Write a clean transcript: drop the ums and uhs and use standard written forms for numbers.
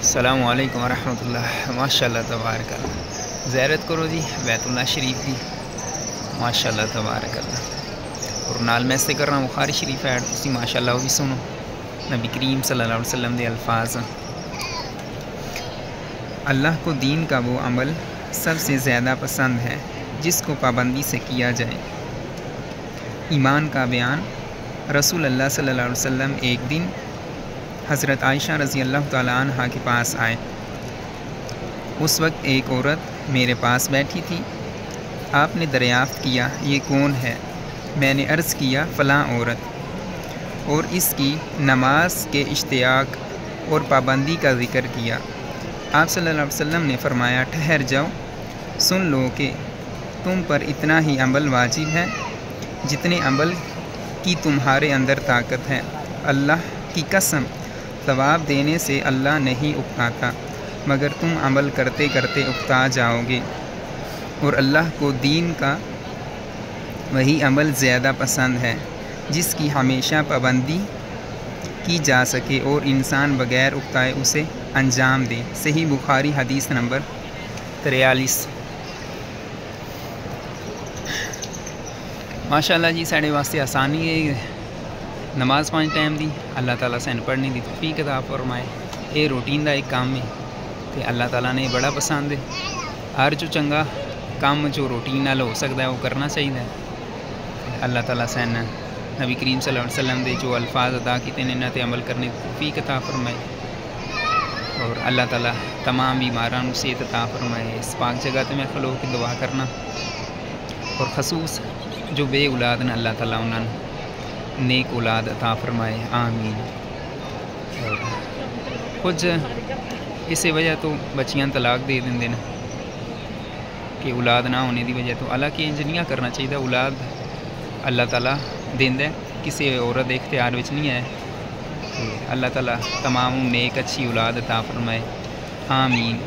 السلام علیکم ورحمۃ اللہ۔ ماشاء اللہ تبارک اللہ، زیارت کرو جی بیت اللہ شریف دی۔ ماشاء اللہ تبارک اللہ۔ اور نال میں سے کر رہا ہوں بخاری شریف ایڈ، تسی ماشاء اللہ وہ بھی سنو، نبی کریم صلی اللہ علیہ وسلم دے الفاظ۔ اللہ کو دین کا وہ عمل سب سے زیادہ پسند ہے جس کو پابندی سے کیا جائے۔ ایمان کا بیان۔ رسول اللہ صلی اللہ علیہ وسلم ایک دن حضرت عائشہ رضی اللہ تعالیٰ عنہ کے پاس آئے۔ اس وقت ایک عورت میرے پاس بیٹھی تھی۔ آپ نے دریافت کیا یہ کون ہے؟ میں نے عرض کیا فلاں عورت، اور اس کی نماز کے اشتیاق اور پابندی کا ذکر کیا۔ آپ صلی اللہ علیہ وسلم نے فرمایا ٹھہر جاؤ، سن لو کہ تم پر اتنا ہی عمل واجب ہے جتنے عمل کی تمہارے اندر طاقت ہے۔ اللہ کی قسم، ثواب دینے سے اللہ نہیں اکتاتا، مگر تم عمل کرتے کرتے اکتا جاؤ گے۔ اور اللہ کو دین کا وہی عمل زیادہ پسند ہے جس کی ہمیشہ پابندی کی جا سکے اور انسان بغیر اکتائے اسے انجام دے۔ صحیح بخاری حدیث نمبر 43۔ ماشاء اللہ جی، ساڑھے واسطے آسانی ہے نماز 5 ٹائم دی، اللہ تعالیٰ سین پڑھنے دی توفیق عطا فرمائے۔ یہ روٹین دا ایک کام ہے کہ اللہ تعالیٰ نے بڑا پسند ہے۔ ہر جو چنگا کام جو روٹین نال ہو سکتا ہے وہ کرنا چاہیے۔ اللہ تعالیٰ سین نبی کریم صلی اللہ علیہ وسلم دے جو الفاظ ادا کیتے ہیں انہاں تے عمل کرنے دی توفیق عطا فرمائے، اور اللہ تعالیٰ تمام بیماراں نوں صحت عطا فرمائے۔ اس پاک جگہ تے میں کھلو کے دعا کرنا، اور خصوص جو بے اولاد نے اللہ تعالیٰ انہاں نیک اولاد عطا فرمائے، آمین۔ اور کچھ اسی وجہ تو بچیاں طلاق دے دیں کہ اولاد نہ ہونے دی وجہ تو، حالانکہ انج نہیں کرنا چاہیے۔ اولاد اللہ تعالیٰ دیندا ہے، کسی عورت اختیار وچ نہیں ہے۔ اللہ تعالیٰ تمام نیک اچھی اولاد عطا فرمائے، آمین۔